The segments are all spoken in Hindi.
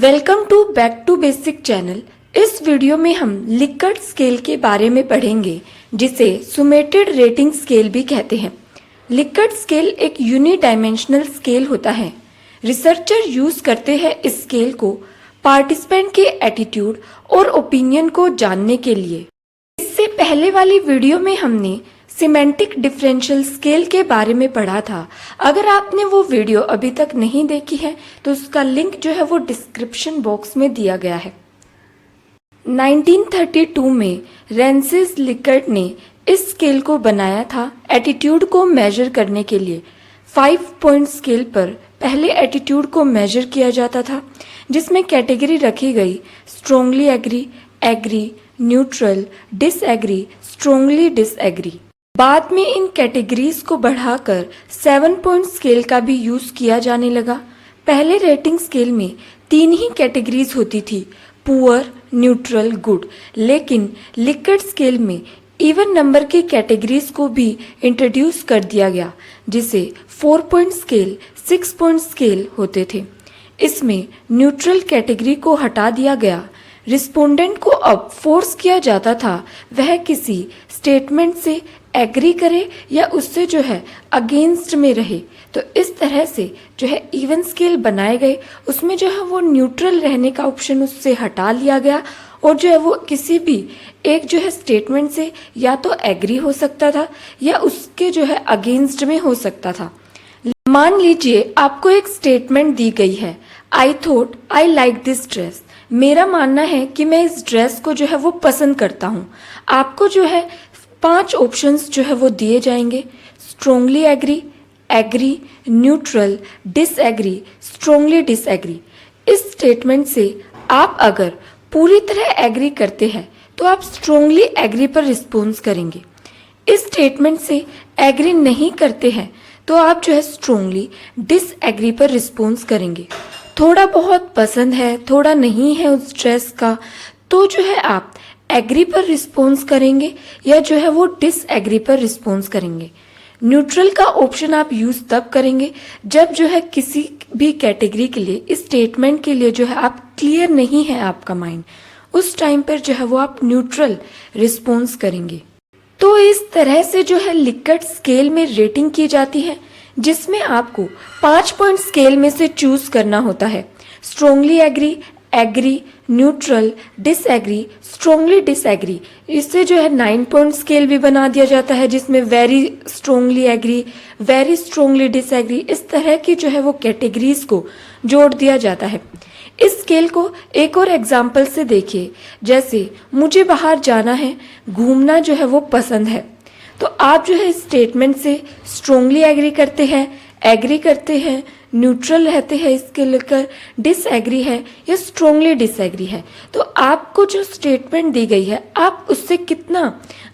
Welcome to back to basic channel. इस वीडियो में हम लिकर्ट स्केल के बारे में पढ़ेंगे, जिसे सुमेटेड रेटिंग स्केल भी कहते हैं। लिकर्ट स्केल एक यूनिडायमेंशनल स्केल होता है। रिसर्चर यूज करते हैं इस स्केल को पार्टिसिपेंट के एटीट्यूड और ओपिनियन को जानने के लिए। इससे पहले वाली वीडियो में हमने सिमेंटिक डिफरेंशियल स्केल के बारे में पढ़ा था। अगर आपने वो वीडियो अभी तक नहीं देखी है तो उसका लिंक जो है वो डिस्क्रिप्शन बॉक्स में दिया गया है। 1932 में रेंसिस लिकर्ट ने इस स्केल को बनाया था एटीट्यूड को मेजर करने के लिए। 5 पॉइंट स्केल पर पहले एटीट्यूड को मेजर किया जाता था, जिसमें कैटेगरी रखी गई strongly agree, agree, neutral, disagree, strongly disagree. बाद में इन कैटेगरीज को बढ़ाकर 7 पॉइंट स्केल का भी यूज किया जाने लगा। पहले रेटिंग स्केल में 3 ही कैटेगरीज होती थी, पुअर, न्यूट्रल, गुड। लेकिन लिकर्ट स्केल में इवन नंबर की कैटेगरीज को भी इंट्रोड्यूस कर दिया गया, जिसे 4 पॉइंट स्केल, 6 पॉइंट स्केल होते थे। इसमें न्यूट्रल कैटेगरी को हटा दिया गया। रिस्पोंडेंट को अब फोर्स किया जाता था वह किसी स्टेटमेंट से एग्री करे या उससे जो है अगेंस्ट में रहे। तो इस तरह से जो है इवन स्केल बनाए गए, उसमें जो है वो न्यूट्रल रहने का ऑप्शन उससे हटा लिया गया और जो है वो किसी भी एक जो है स्टेटमेंट से या तो एग्री हो सकता था या उसके जो है अगेंस्ट में हो सकता था। मान लीजिए आपको एक स्टेटमेंट दी गई है, I thought I like this dress. मेरा मानना है कि मैं इस ड्रेस को जो है वो पसंद करता हूँ। आपको जो है 5 ऑप्शंस जो है वो दिए जाएंगे, strongly agree, agree, neutral, disagree, strongly disagree. इस स्टेटमेंट से आप अगर पूरी तरह एग्री करते हैं तो आप स्ट्रोंगली एग्री पर रिस्पॉन्स करेंगे। इस स्टेटमेंट से एग्री नहीं करते हैं तो आप जो है स्ट्रोंगली डिसएग्री पर रिस्पॉन्स करेंगे। थोड़ा बहुत पसंद है, थोड़ा नहीं है उस ड्रेस का, तो जो है आप एग्री पर रिस्पॉन्स करेंगे या जो है वो डिसएग्री पर रिस्पॉन्स करेंगे। न्यूट्रल का ऑप्शन आप यूज तब करेंगे जब जो है किसी भी कैटेगरी के लिए, इस स्टेटमेंट के लिए जो है आप क्लियर नहीं है आपका माइंड, उस टाइम पर जो है वो आप न्यूट्रल रिस्पॉन्स करेंगे। तो इस तरह से जो है लिकर्ट स्केल में रेटिंग की जाती है, जिसमें आपको 5 पॉइंट स्केल में से चूज करना होता है। Strongly agree, agree, neutral, disagree, strongly disagree. इससे जो है 9 पॉइंट स्केल भी बना दिया जाता है, जिसमें very strongly agree, very strongly disagree, इस तरह की जो है वो कैटेगरीज को जोड़ दिया जाता है। इस स्केल को एक और एग्जाम्पल से देखिए, जैसे मुझे बाहर जाना है, घूमना जो है वो पसंद है। तो आप जो है स्टेटमेंट से स्ट्रोंगली एग्री करते हैं, एग्री करते हैं, न्यूट्रल रहते हैं इसके लेकर, डिसएग्री है या स्ट्रोंगली डिसएग्री है। तो आपको जो स्टेटमेंट दी गई है आप उससे कितना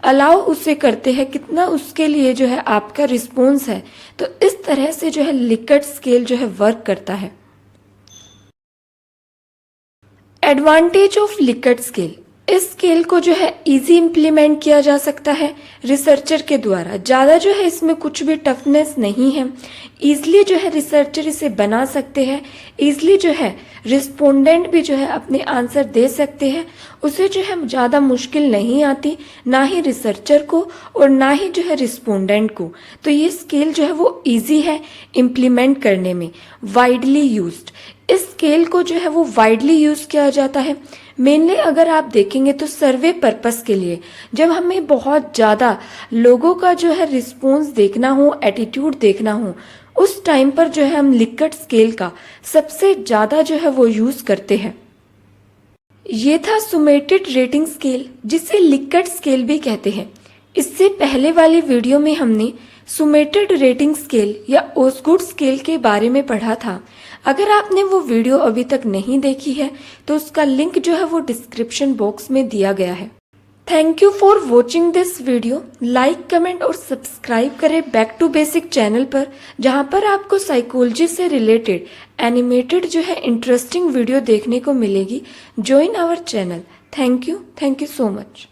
अलाउ उसे करते हैं, कितना उसके लिए जो है आपका रिस्पॉन्स है। तो इस तरह से जो है लिकर्ट स्केल जो है वर्क करता है। एडवांटेज ऑफ लिकर्ट स्केल, इस स्केल को जो है इजी इम्प्लीमेंट किया जा सकता है रिसर्चर के द्वारा। ज़्यादा जो है इसमें कुछ भी टफनेस नहीं है। ईजिली जो है रिसर्चर इसे बना सकते हैं। ईजिली जो है रिस्पोंडेंट भी जो है अपने आंसर दे सकते हैं। उसे जो है ज़्यादा मुश्किल नहीं आती, ना ही रिसर्चर को और ना ही जो है रिस्पोंडेंट को। तो ये स्केल जो है वो ईजी है इम्प्लीमेंट करने में। वाइडली यूज्ड, इस स्केल को जो है वो वाइडली यूज किया जाता है। मेनली अगर आप देखेंगे तो सर्वे पर्पस के लिए, जब हमें बहुत ज़्यादा लोगों का जो है रिस्पॉन्स देखना हो, एटीट्यूड देखना हो, उस टाइम पर जो है हम लिकर्ट स्केल का सबसे ज़्यादा जो है वो यूज करते हैं। ये था सुमेटेड रेटिंग स्केल, जिसे लिकर्ट स्केल भी कहते हैं। इससे पहले वाली वीडियो में हमने सुमेटेड रेटिंग स्केल या ओसगुड स्केल के बारे में पढ़ा था। अगर आपने वो वीडियो अभी तक नहीं देखी है तो उसका लिंक जो है वो डिस्क्रिप्शन बॉक्स में दिया गया है। Thank you for watching this video. Like, comment और सब्सक्राइब करें बैक टू बेसिक चैनल पर, जहाँ पर आपको साइकोलॉजी से रिलेटेड एनिमेटेड जो है इंटरेस्टिंग वीडियो देखने को मिलेगी। Join our channel. Thank you so much.